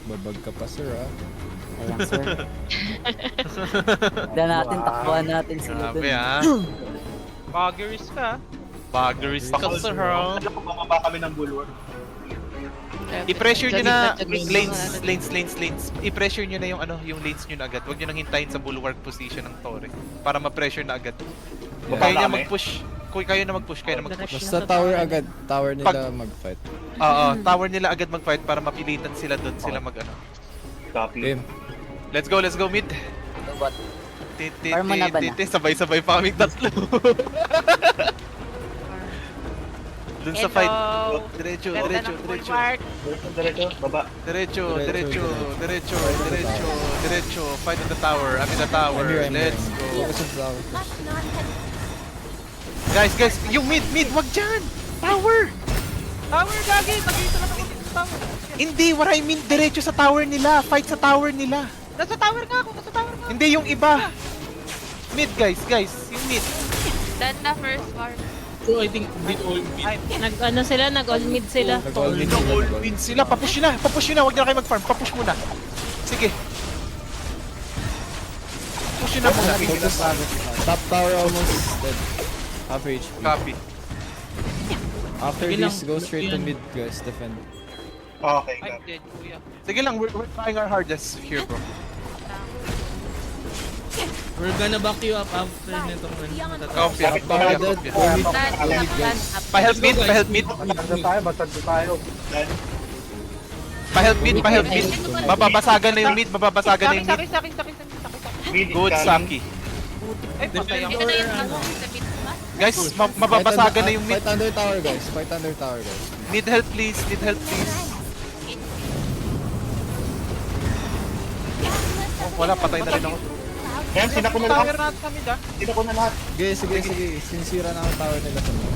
Babag ka pa, sir, ah. Ayan, sir. Tignan natin, takbuhan natin sila dun. Grabe ah. Baggeries ka. Baggeries ka sir. Alam ko bababa kami ng bulwark. I-pressure nyo na lanes. I-pressure nyo na yung yung lanes nyo na agad. Huwag nyo nang hintayin sa bulwark position ng Torre para ma-pressure na agad. Kung kayo na mag-push, kaya na mag-push. Basta tower agad. Tower nila mag-fight. Oo, tower nila agad mag-fight para mapilitan sila doon sila Copy. Game. Let's go mid. What? Farm mo na ba na? Sabay-sabay pa kaming tatlo. Dun sa fight. Diretso. Diretso, baba. Diretso. Fight in the tower. I'm in the tower. I'm here. Let's go. Focus on tower. Guys, yung mid, wag dyan! Tower! Tower, gagi! Mag-iisa lang ako sa tower. Hindi, what I mean, diretso sa tower nila. Fight sa tower nila. Nasa tower nga ako, nasa tower nga. Hindi, yung iba. Mid, guys, yung mid. Done na first war. So I think mid all mid. Nag-all mid sila. Nag-all mid All sila. mid sila. Papush nyo na. Huwag na kayo mag-farm. Papush muna. Sige. Push nyo na muna. Focus. Top tower almost dead. Half HP. Copy. After Sige this, lang, go straight to yan. mid, guys. Defend. Okay, I'm copy. dead, kuya. Sige lang, we're trying our hardest here, bro. We're gonna back you up after nitong Copy. Tower dead. Go mid. Done, Go mid, guys. Pa-help mid. Pa-help mid. Mababasagan na yung mid. Saki. Mid Good, incoming. Saki. Ay, patay ako. Ito na yung ako sa mid. Guys, mababasagan na yung mid. Fight under tower, guys. Fight under tower, guys. Need help, please. Oh, wala, patay na rin ako. Ayan, sinako na Tower lahat. natin kami da. Sinako na lahat. Sige. Sinisira na ang tower nila sa mid.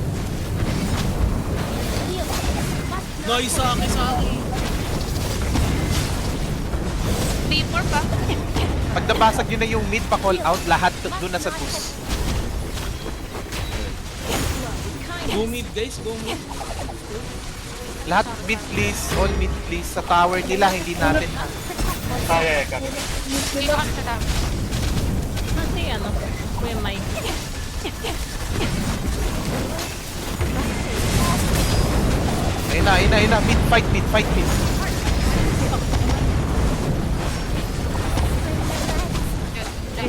Nice sa akin. 3-4 pa. Pag nabasag yun na yung mid, pa-call out, lahat doon na sa boost. Go mid guys, go mid. Lahat mid, please. All mid, please. Sa tower nila, hindi natin. Kaya, copy. Dito kami sa tower. Kasi Kuya Mike. Ayun na. Mid, fight mid. 3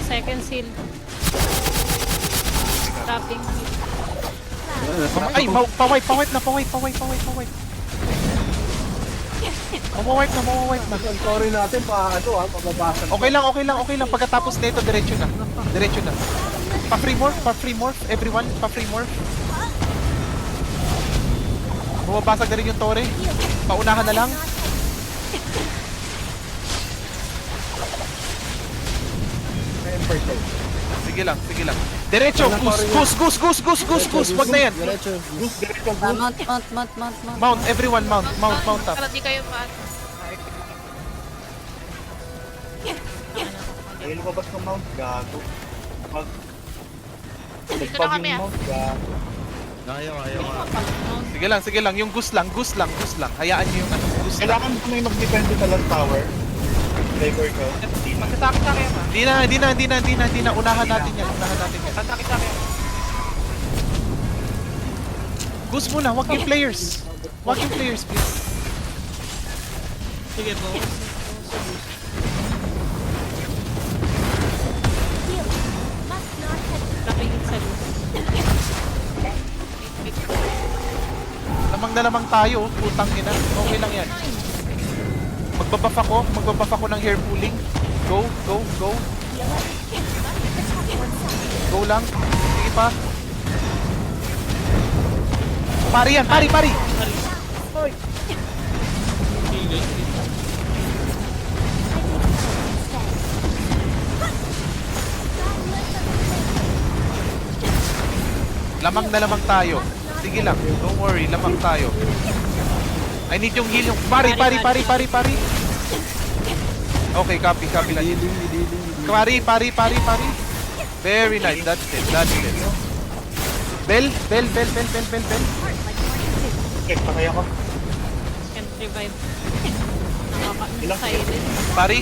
seconds heal. Tapping. Ay, pa-wipe na. Mawawipe na. Sorry natin, pababasa. Okay lang. Pagkatapos nito, diretso na. Pa-free morph, everyone. Pa-free morph. Bumabasag na rin yung Torre. Paunahan na lang. Sige lang. Diretso, goose. Wag na yan. Diretso. Mount. Mount, everyone, mount up. Para di kayo ma... Ay, lumabas ng mount, gago. Pag... Dito na kami ah. Mount, gago. Sige lang. Yung goose lang. Hayaan nyo yung goose lang. Kailangan ko may mag-defend sa last tower. Flavor ko. Magsasaki ako. Hindi na. Unahan natin yan. Sasaki ako. Goose muna, wag yung players. Please. Sige po. Tapping sa loop. Lamang tayo, putang ina. Okay lang yan. Magbabuff ako ng hair pooling. Go. Go lang. Sige pa. Pari yan, pari. Okay guys. Lamang tayo. Sige lang, don't worry, lamang tayo. I need yung heal, yung pari. Okay, copy lang. Pari. Very nice, that's it. Bell. Okay, patay ako. Can revive. Silent. Pari.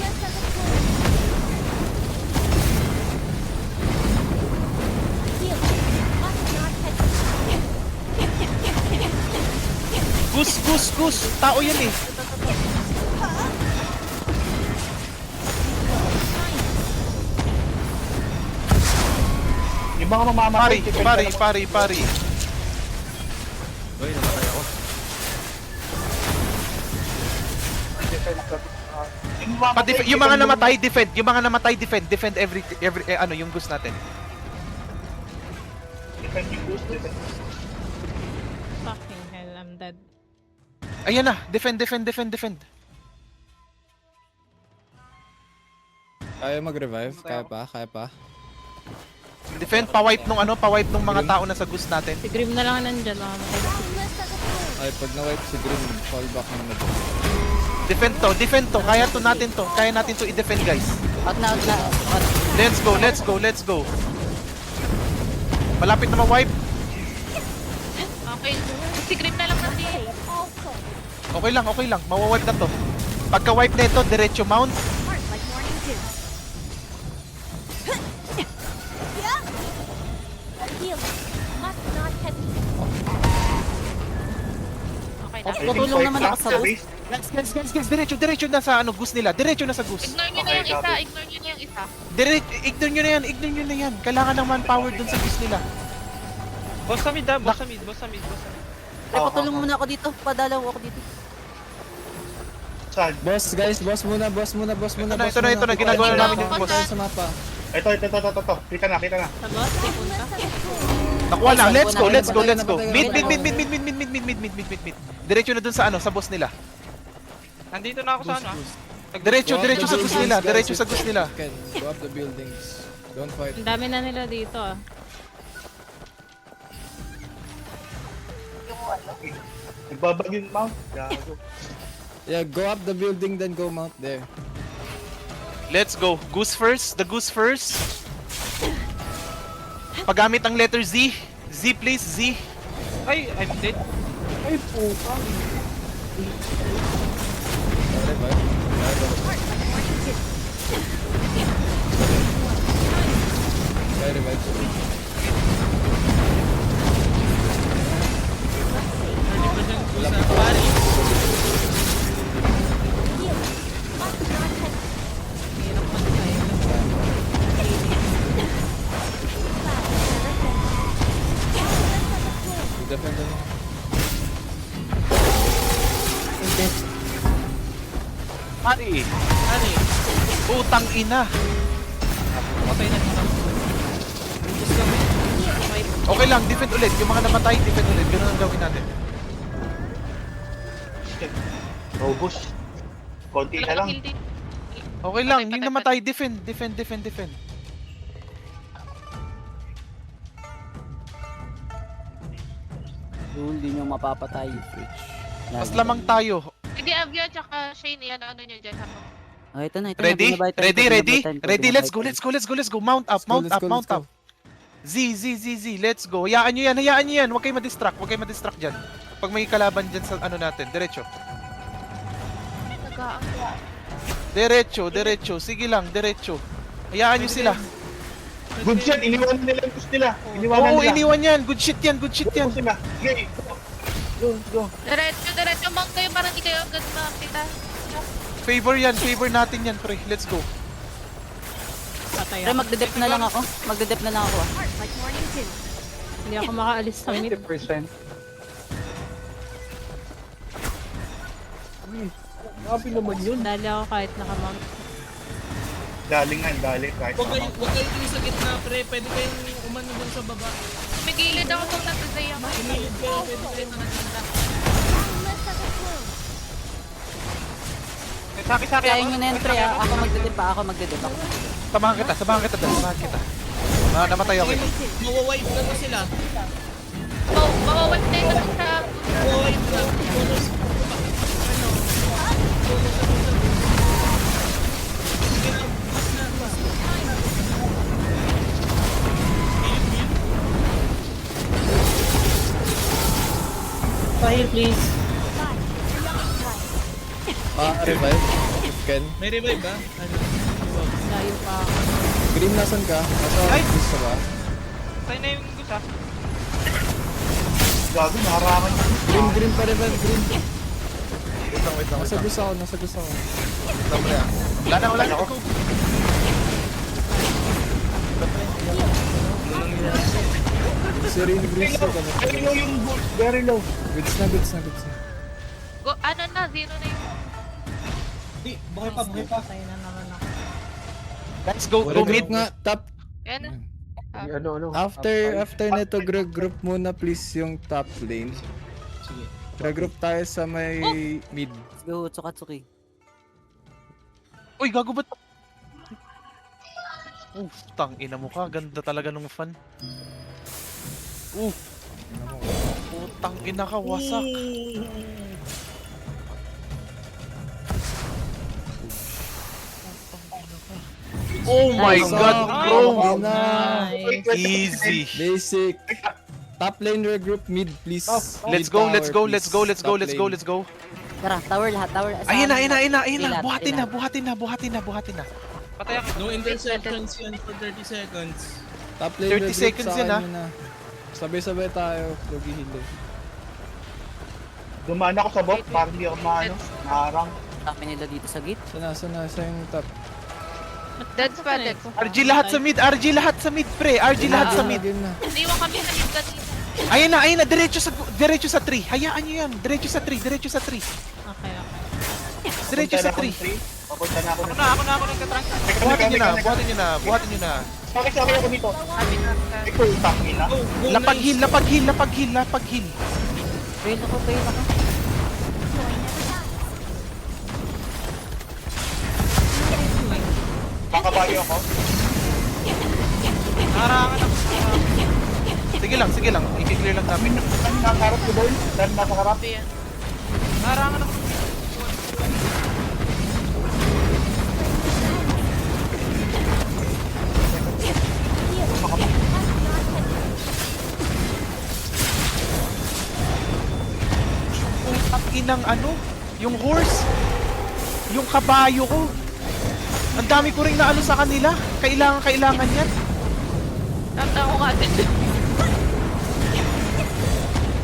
Gus. Tao yan eh. Yung mga mamamatay. Pari. Uy, namatay ako. Yung mga namatay, defend. Yung mga namatay, defend. Defend every yung Gus natin. Defend yung boost, defend. Fucking hell, I'm dead. Ayan na, defend. Kaya mag-revive? Kaya pa? Defend, pa-wipe nung mga tao na sa Gus natin. Si Grim na lang nandyan. Ay, pag na-wipe si Green, fall back na doon. Defend to. Kaya natin to i-defend, guys. Out na. Let's go. Malapit na ma-wipe. Okay. Si Grim na lang natin. Okay lang. Mawa-wipe na to. Pagka-wipe na ito, diretso mount. Okay na. Tutulong naman ako sa boost. Guys, diretso na sa Gus nila. Diretso na sa Gus. Ignore nyo na yung isa. Ignore nyo na yan. Kailangan ng manpower dun sa Gus nila. Boss sa mid. Ay, patulong muna ako dito. Padalaw ako dito. Saan? Boss muna. Ito na, ginagawa na namin yung boss. Sa mapa. Ito. Kita na. Sa boss, punta. Nakuha na, let's go. Mid. Diretso na dun sa boss nila. Nandito na ako sa ano. Diretso sa Gus nila. Ken, go up the buildings. Don't fight. Ang dami na nila dito ah. Nagbabag yung mount. Gago. Yeah, go up the building, then go mount there. Let's go. The Goose first. Paggamit ang letter Z. Z please, Z. Ay, I'm dead. Revive. Kaya revive. Sa pari. Hirap mag-silent. Defend them. Pari. Utang ina. Patay na dito. Okay lang, defend ulit. Yung mga namatay, defend ulit. Ganun ang gawin natin. Robust. Konti na lang. Okay lang, yung namatay, defend. Hindi nyo mapapatay. Mas lamang tayo. Hindi, Avio at saka Shane, ano nyo dyan ako. Oh, ito na. Ready? Let's go. Mount up. Z. Let's go. Hayaan nyo yan. Huwag kayo ma-distract dyan. Pag may kalaban dyan sa natin, diretso. Diretso. Sige lang, diretso. Hayaan nyo sila. Good shit, iniwan nila yung gusto nila. Oo, iniwan yan. Good shit yan. Go sila. Okay. Go. Diretso, mount kayo parang hindi kayo agad makakita. Favor natin yan, pre. Let's go. Patay Pre, ako. magde-dep na lang ako. Ah. Hindi ako makaalis sa mid. 20%. Grabe naman yun. Dali ako kahit nakamount. Daling. Kahit Huwag kayo yung sa gitna, pre. Pwede kayong umano dun sa baba. Magilid ako kung natatay ako. Pumilid kayo, pwede kayong nakaganda. Saki Kaya nyo na yan, pre. Ako magde-dep ako. Samahan kita. Namatay ako. Mawawipe na sila. Mawawag na ito sa... Mawawipe na. Bonus. Sige na, mas na. Pahil please. Revive. Ken. May revive ba? Ano? Layo pa ako. Green, nasan ka? Nasa Ay! gusto ba? Tayo na yung gusa. Gago, nakarangan yun. Green pa rin, green. Wait lang, wait lang. Nasa gusto ako, nasa gusto ako. Wala na, wala na. Ako. Go. Si Rin, green still ka na. Very low yung gold. Very low. Goods na, goods na, goods na. Go, ano na, zero na yung... Di, buhay pa, buhay pa. Patay na naman ako. Let's go, Wala go mid. nga, top. Yan na. After nito, group muna please yung top lane. Sige. Regroup tayo sa may mid. Let's go, Tsukatsuki. Uy, gago ba't? Tang ina mo ka, ganda talaga nung fan. Putang ina ka, wasak. Oh my Nice. god, bro! Nice. Easy. Basic. Top lane regroup mid please. Let's Mid go, tower, let's go, please. let's go, let's go, Top let's go, lane. let's go. Tara, tower lahat, tower. Ayun na, ayun na, ayun na, ayun na. Ilat, Buhatin na, ilat. buhatin na, buhatin na, buhatin na. Patay ako. No interceptions yan for 30 seconds. Top lane 30 regroup seconds sa yun, akin na. Sabay-sabay tayo, Logi Hilo. Dumaan ako sa bot, parang hindi ako maano. Naharang. Dami nila dito sa gate. Sana sa yung top. Deads pa, deads. RG lahat sa mid, RG lahat sa mid, pre. RG lahat sa mid. Game na. Iniwan kami sa mid kanina. Ayun na, diretso sa 3. Hayaan nyo yan, diretso sa 3, diretso sa 3. Okay, okay. Diretso sa 3. Papunta na ako Ako ng na ako nagka-trunk. Buhatin nyo na, buhatin nyo na, buhatin nyo na. Sakit ako dito. Ikaw yung tangina. Go, go, Lapag nice. heal, lapag heal, lapag heal, lapag heal. Pain ako, pain ako. Kakabayo ako. Naharangan ako. Sige lang, i-clear lang namin. Dan nasa harap ko doon. Dan nasa harap. Naharangan ako. Putang inang ano, yung horse, yung kabayo ko. Ang dami ko ring naano sa kanila. Kailangan yan. Tanda ko nga din.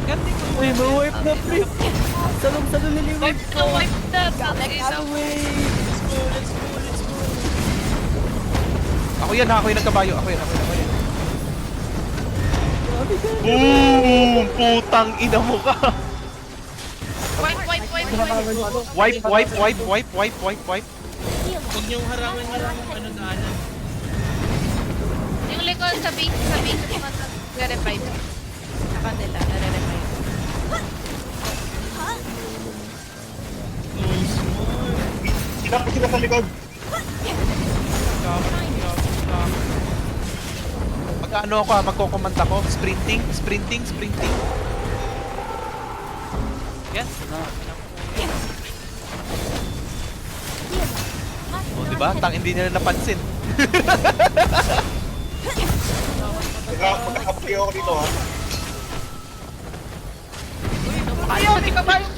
Ganti ko. Uy, ma-wipe na, pre. Salong-salong nila yung Wipe na, wipe na. Isang Ako yan, ako yung nagkabayo. Ako yan. Boom! Putang ina mo ka. wipe. Wipe. Huwag niyong harangan yung ano daanan. Yung likod sa base naman nare-revive. Sa kanila, nare-revive. Sila po sila sa likod. Mag-ano ako, magko-command ako. Sprinting. Yan. Oh, diba? Hindi nila napansin. Magkakabayo ako dito ha. Ayaw, di ka ba yung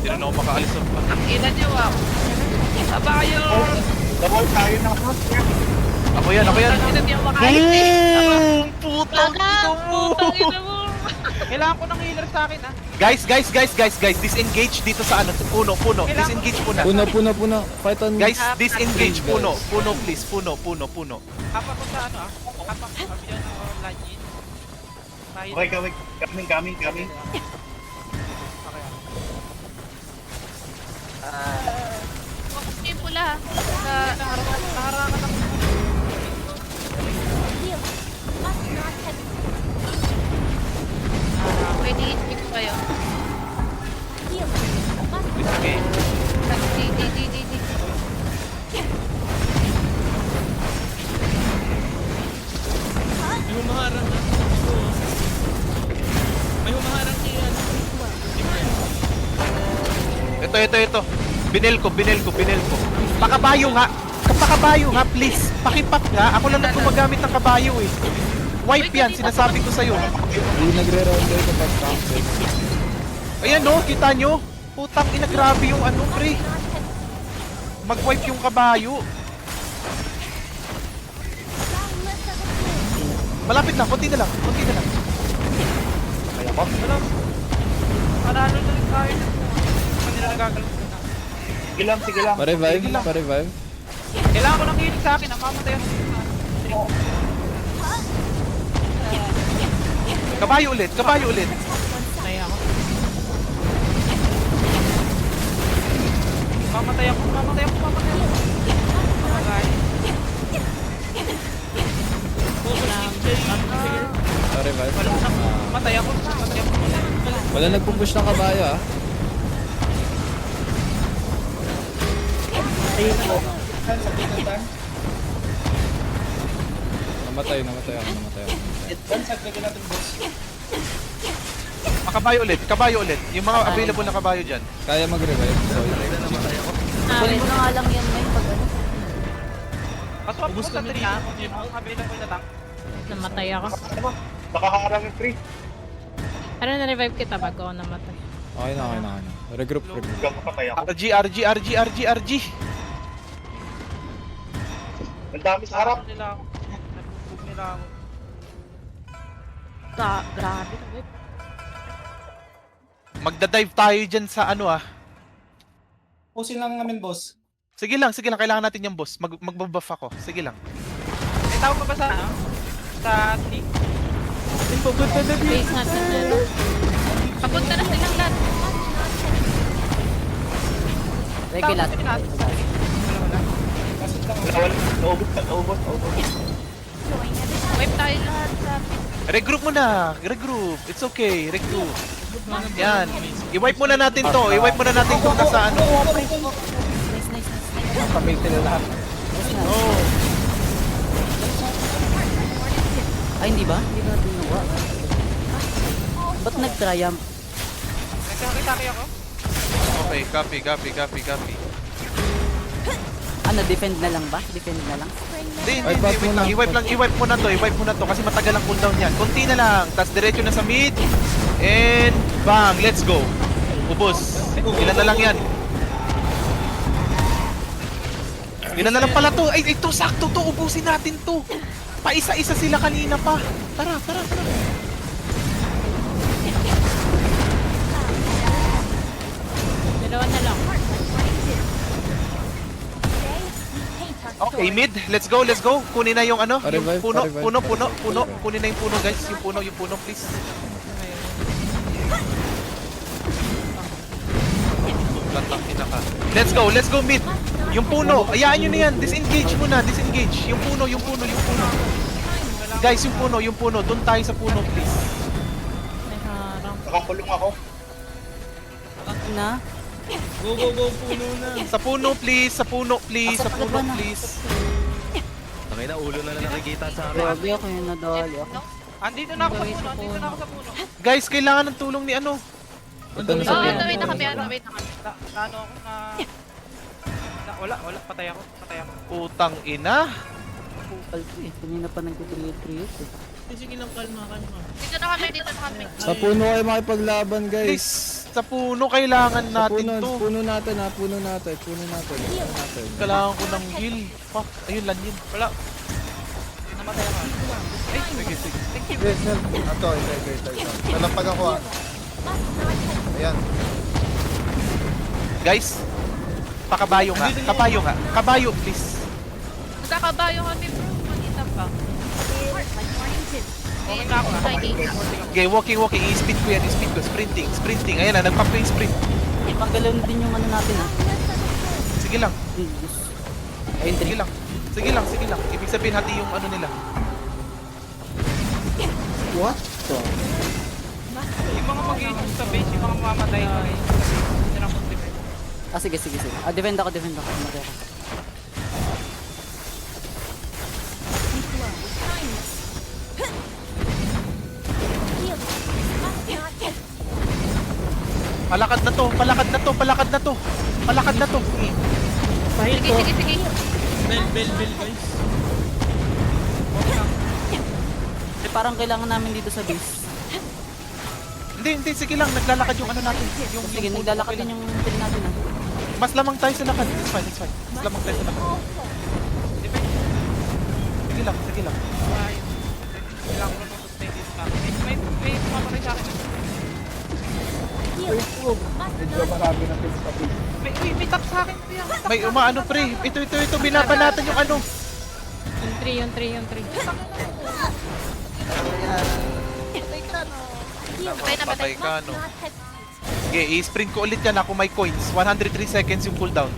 Hindi na ako makaalis ng ina niyo, wow. Kabayo! Double tayo ng Ako yan. Ina niyo makaalis eh. Boom! Putang ina mo! Putang ina mo! Kailangan ko ng healer sa akin ah. Guys, disengage dito sa ano, puno. Disengage muna. Puno. Fight on Guys, disengage puno, please. Puno. Hapa ko sa ano ah. Hapa ko sa bigyan ng login. Okay, coming. Focus niyo yung pula ha. Naharangan ako. Pwede i-speak ko kayo. Sige. Di. May humaharang na. May humaharang niya yan. Ito. Binel ko. Pakabayo nga, please. Pakipat nga. Ako lang na gumagamit ng kabayo eh. Wipe yan, sinasabi ko sa'yo. Hindi nagre-rounder kapag top lane. Ayan no, kita nyo? Putang ina, grabe yung ano, pre. Mag-wipe yung kabayo. Malapit lang, konti na lang, konti na lang. Kaya ko. Panalo na rin tayo. Hindi nila nagagalaw. Sige lang, sige lang. Pa-revive, pa-revive. Kailangan ko ng healing sa akin. Mamatay ako. Kabayo ulit, kabayo ulit. Patay ako. Mamatay ako. Mamatay ako. Mamatay. Pa-revive. Matay ako. Matay ako. Wala nagpupush ng kabayo ah. Namatay ako. Kabayo ulit, kabayo ulit. Yung mga available na kabayo dyan. Kaya mag-revive. Kunin mo na nga lang yan, may pag ano. Paswap ko sa 3 ha. Yung available na tank. Namatay ako. Nakaharang yung 3. Ano na-revive kita bago ako namatay? Okay na. Regroup. Hanggang kapatay ako. RG. Ang dami sa harap. Nila ako. Nabubog nila ako. Grabe. Magda-dive tayo dyan sa ano ah. Pusin lang namin, boss. Sige lang, kailangan natin yung boss. Magbabuff ako, sige lang. May tawag ka ba sa ano? Sa T? Base natin dyan. Papunta na silang lahat. Regular. Wala. Naubos. Wipe tayo lahat sa Regroup muna, regroup. It's okay, regroup. Yan. I-wipe muna natin to, kung nasa ano. Nice. Kamil sila lahat. Oh. Ay, hindi ba? Hindi natin nawa. Ba't nag-triumph? Nagkakita ako? Okay, copy. Ano, defend na lang ba? Defend na lang? Hindi, Ay, pass wait lang. I-wipe muna to kasi matagal ang cooldown yan. Konti na lang, tas diretso na sa mid. And bang, let's go. Ubos. Ilan na lang yan? Ilan na lang pala to? Ay, ito, sakto to. Ubusin natin to. Paisa-isa sila kanina pa. Tara. Dalawa na lang. Okay, mid. Let's go. Kunin na yung ano, yung Pa-revive, puno. pa-revive. Kunin na yung puno, guys. Yung puno, please. Tatangin na ka. Let's go mid. Yung puno, ayaan nyo na yan. Disengage muna, disengage. Yung puno. Guys, yung puno. Doon tayo sa puno, please. May harang. Nakakulong ako. Na? Go, puno na. Sa puno, please. Tangay na, ulo na nakikita sa akin. Grabe ako yung nadali ako. Andito na ako sa puno. Guys, kailangan ng tulong ni ano. Ito na Oo, sa wait na kami. Wait na kami. Ano ako na... Wala. Patay ako. Putang ina. Kupal ko eh. Kanina pa nag-create eh. Sige lang, kalma. Dito na kami. Sa puno kayo makipaglaban guys. Please, sa puno kailangan Sa natin puno, to. puno natin. Kailangan ko ng heal. Fuck, ayun lang yun. Wala. Namatay ako. Sige. Yes, sir. Ito. Nalampag ako ah. Ayan. Guys, pakabayo nga. Kabayo, please. Magkakabayo kami bro. Manita pa. Okay na ako. Okay, walking. I-speed ko yan. Sprinting. Ayan na, nagpap ko yung sprint. Panggalon din yung ano natin ah. Sige lang. Ayun, Sige lang. Ibig sabihin hati yung ano nila. What? Yung mga mag-i-shoot sa base, yung mga mamamatay. Hindi na akong defend. Ah, sige. Defend ako. Matay ako. Palakad na to. Sige. Bell, guys. Eh, parang kailangan namin dito sa base. Hindi, sige lang. Naglalakad yung ano natin. Sige, naglalakad din yung team natin ah. Mas lamang tayo sa lakad. It's fine, it's fine. Mas lamang tayo sa lakad. Sige lang, sige lang. Kailangan ko na sustain this back. May pumamatay sa akin. Medyo marami na pins sa pins. May tap sa akin. Kuya. May umaano pre. Ito, binaban natin yung ano. Yung 3, yung 3, yung 3. Patay ka, no. Sige, i-sprint ko ulit yan ako may coins. 103 seconds yung cooldown.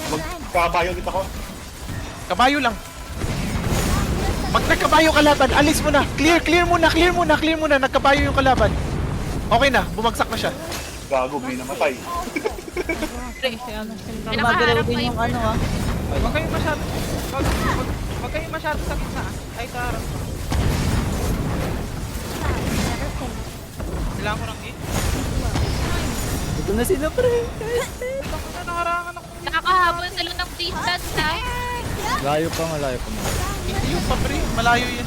Magkabayo ulit ako. Kabayo lang. Mag nagkabayo kalaban, alis mo na. Clear muna. Nagkabayo yung kalaban. Okay na, bumagsak na siya. Gago, may namatay. Gumagalaw din yung ano ah. Huwag kayong masyado. Huwag kayong masyado sa gitna. Ay, sa harap. Kailangan ko ng hit. Ito na sila pre. Ito ko na nakarangan ako. Nakakahabol ka lang ng distance ha. Layo pa nga. Yung pa pre, malayo yan.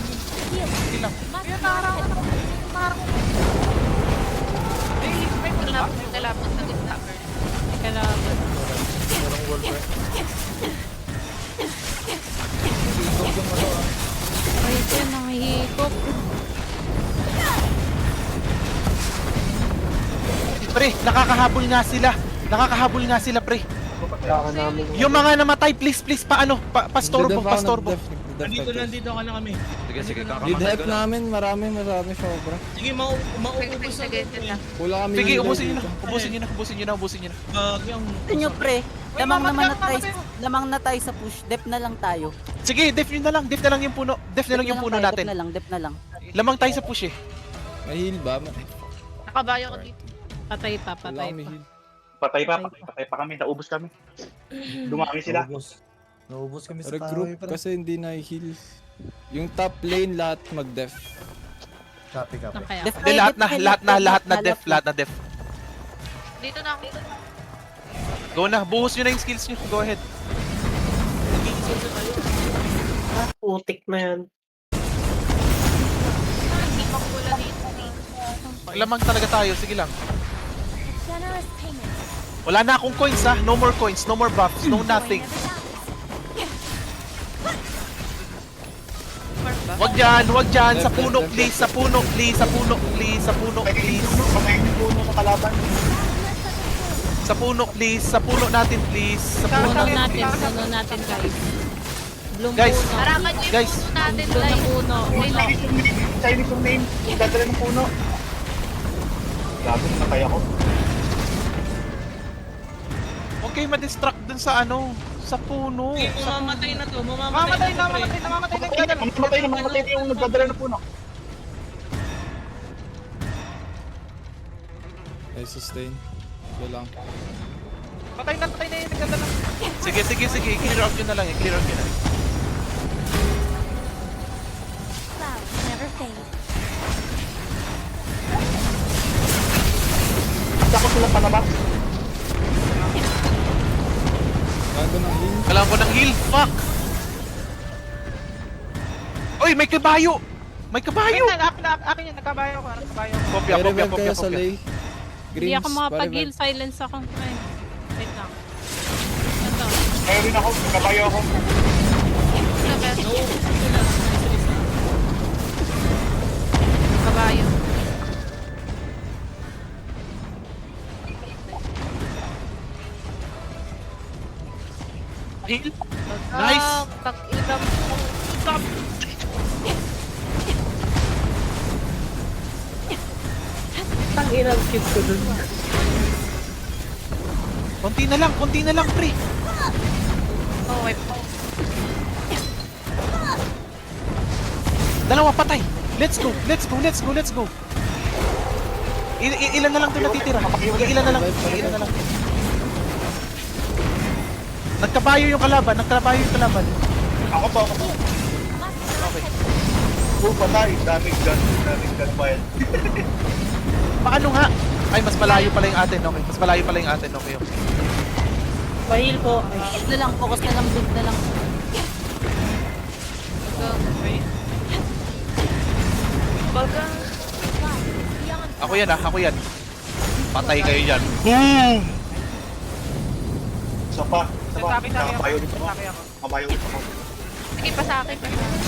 Sige lang. Ayan, nakarangan ako. May Kalaban, kalaban sa gitna. Kalaban. Ay, ito yung nangihikop. Pre, nakakahabol nga sila pre. Yung mga namatay, please, paano? Pastorbo. Nandito ka na kami. Sige, Di-dep namin, marami sobra. Sige, mauubos na. Sige, sige. Wala kami Sige, healer ubusin dito. nyo na. Yung... Ito nyo pre. Lamang na tayo sa push. Dep na lang tayo. Sige, def na lang yung puno. Def na lang yung puno natin. Dep na lang. Lamang tayo sa push eh. May heal ba? Nakabayo ko dito. Patay pa. Wala kami heal. Patay pa kami, naubos kami. Dumami sila. Naubos kami sa Regroup kasi hindi na heal. Yung top lane lahat mag-def. Copy. Nang kaya. Def Hindi, lahat na def. Dito na ako. Go na, buhos nyo na yung skills nyo. Go ahead. Putik na yan. Hindi makula dito. Lamang talaga tayo, sige lang. Wala na akong coins ha. No more coins, no more buffs, no nothing. Wag dyan. Sa puno please. Patayin yung puno sa kalaban. Sa puno natin please. Sa puno. Puno natin guys. Bloom Guys. puno. Harangan nyo yung Guys. puno natin. Bloom na Like, puno. Chinese yung name. Dadala ng puno. Gago, namatay ako. Huwag kayo ma-distract dun sa sa puno. Sige, mamamatay na to. Namamatay na Namamatay yung nagdadala ng puno. Ay, sustain. Ito lang. Patay na yung nagdadala. Sige. Clear out nyo na lang. Ako sila palabas. Gago ng heal. Kailangan ko ng heal. Fuck! Oy, may kabayo! Akin yan, nagkabayo ko. Kopya. I-revive kayo sa lay. Hindi ako makapag-heal. pa-revive. Silence ako. Ay, wait lang. Ito. Ayaw rin ako, kabayo ako. kabayo. Heal. Nice! Pag-idam mo. Konti na lang, pre. Oh, wait. Dalawa patay. Let's go. Ilan na lang 'to natitira? Ilan na lang. Nagkabayo yung kalaban. Ako po. Okay. Patay. Daming gun wild. Paano nga? Ay, mas malayo pala yung atin. Okay. Pahil po. Build na lang. Focus na lang. Build na lang. Baga. Ako yan. Patay kayo dyan. Boom! Isa pa. Sasaki ako. Kamayo ulit ako. Sasaki ako. Kamayo ulit ako. Sige, pa sa akin, pa sa akin.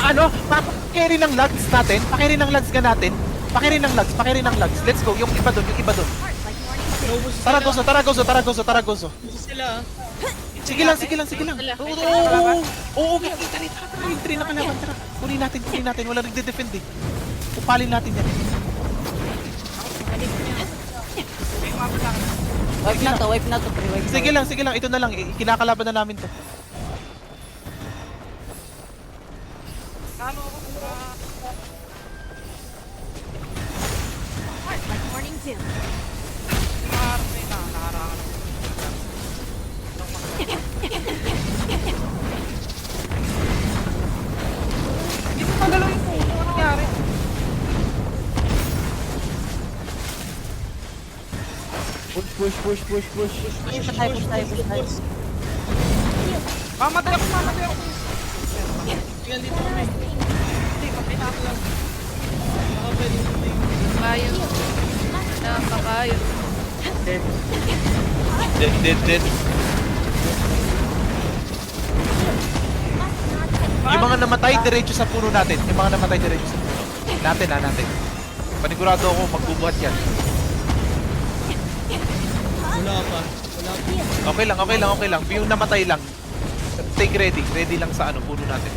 Ano? Pakiri ng lags natin. Pakiri ng lags ka natin. Pakiri ng lags. Pakiri ng lags. Let's go. Yung iba doon. Yung iba doon. Naubos sila. Taragoso, Taragoso, Taragoso, Taragoso. Naubos sila. Sige lang, sige lang, sige lang. Oo, oo, kita rin. Yung 3 na kalaban. Tara. Kunin natin, kunin natin. Wala nagde-defend eh. Upalin natin yan. Wipe na to, wipe na to, pre. Wipe na. Sige lang, sige lang. Ito na lang. Kinakalaban na namin to. Ano ako? Marami na. Nakarangan ako. Hindi ko magalaw yung puno. Ano nangyari? Push, push, push, push, push. Push tayo, push tayo, push tayo. Mamatay ako, mamatay ako. Tingnan dito kami. Hindi, patay na ako lang. Baka pwede natin. Kabayo. Kabayo. Dead. Yung mga namatay diretso sa puno natin. Yung mga namatay diretso sa puno. Natin. Panigurado ako magbubuhat yan. Wala pa. Okay lang. Yung namatay lang. Take ready. Ready lang sa ano, puno natin.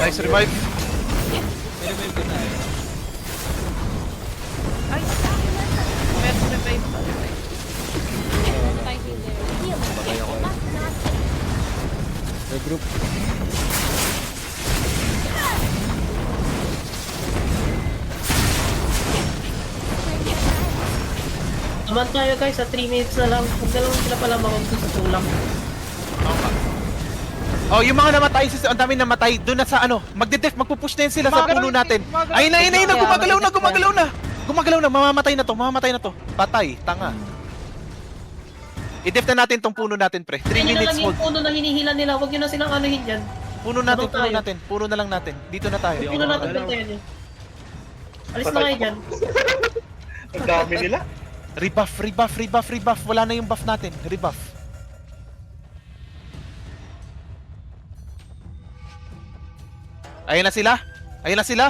Nice revive. Revive ko tayo. Meron revive pa. Regroup. Naman tayo guys, sa 3 minutes na lang. Huwag na lang sila pala makapag sa tulang. Oh, yung mga namatay, ang dami namatay. Doon na sa ano, magpupush na yan sila sa puno natin. Ayun na, gumagalaw na. Mamamatay na to. Patay, tanga. I-def na natin tong puno natin, pre. 3 Ayun na minutes lang yung hold. puno na hinihila nila. Huwag nyo na silang anuhin dyan. Puno natin. Puro na lang natin. Dito na tayo. Puno natin bantayan yun. Alis na kayo dyan. Ang dami nila. Rebuff. Wala na yung buff natin. Rebuff. Ayun na sila.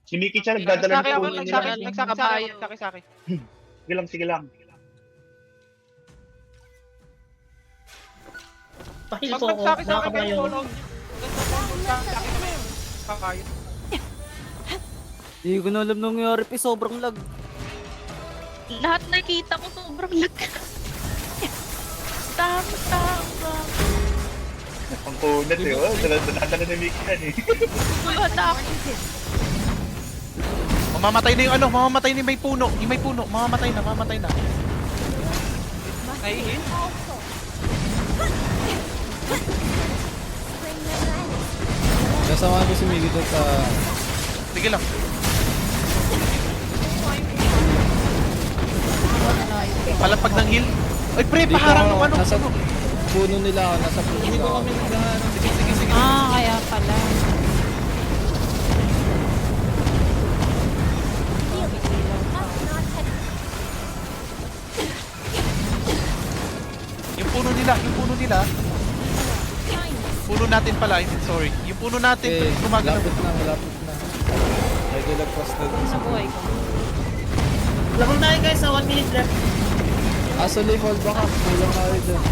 Si Mickey siya nagdadala ng puno nila. Nagsaki. Sige lang. Pahil Pag po ako, nagsaki sa akin kayo, nakakabayo. tulog. Nagsaki kami. Kakayo. Hindi ko na alam nangyari, pre. Sobrang lag. Lahat nakita ko sobrang lag. Tama. Ang punat eh. Oh. Dala-dala ni Mickey yan eh. Lahat ako. Mamamatay na yung ano, mamamatay na yung may puno. Mamamatay na. Naihin? Kasama ko si Miggy doon sa... Sige lang. Palapag ng heal. Ay pre, Dito paharang ako, ng ano. nasa puno nila ako, nasa puno Hindi nila ko ako. kami naghahanap. Sige. Kaya pala. Yung puno nila. Puno natin pala, I mean, sorry. Yung puno natin, Okay, gumagalaw. malapit na. Regular cost na din. Nabuhay ko. Labang tayo guys, sa 1 minute left. Actually, fall back up. Kulang na kayo dyan.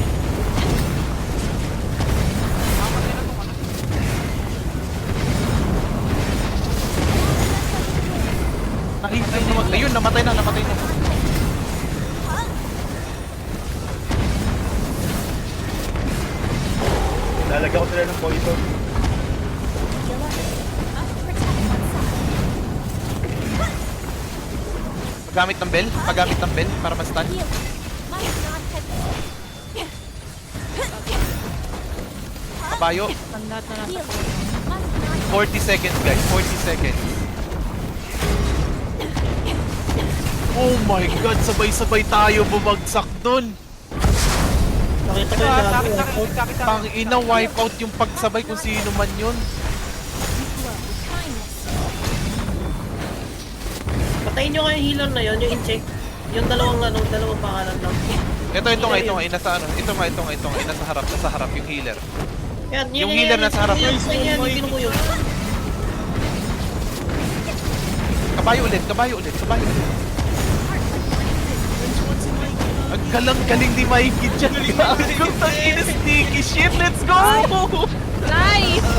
Nakihintay na ayun, namatay na. Lalagyan ko sila ng poison. Magamit ng bell para ma-stun. Kabayo. Lahat na nasa 40 seconds guys, 40 seconds. Oh my god, sabay-sabay tayo bumagsak dun. Nakita ko Ito yung ha, gabi. sakit sa Pang ina, wipeout yung pagsabay kung sino man yun. Patayin nyo nga yung healer na yun, yung in-check. Yung dalawang pangalan lang. Ito nga, nasa ano, ito nga, nasa harap yung healer. Yan, Yung healer nasa harap. Yan, yung pinukuyo. Kabayo ulit. Ang galing ni Mikey dyan. Ang tangina sneaky shit, let's go! Nice!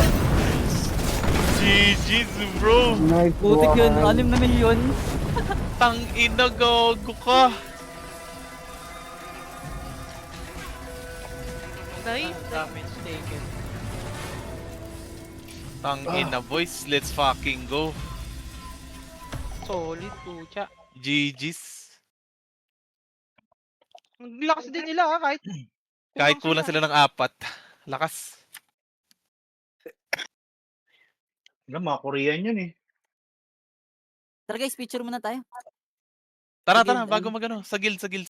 GG's bro! Putik yun, 6 na milyon. Tangina, gago ka! Nice. Damage taken. Tangina boys, let's fucking go. Solid, pucha. GG's. Ang lakas din nila ha, Kahit kulang sila ng 4. Lakas. Alam, mga Korean yun eh. Tara guys, picture muna tayo. Tara, Sige, bago magano. Sa guild.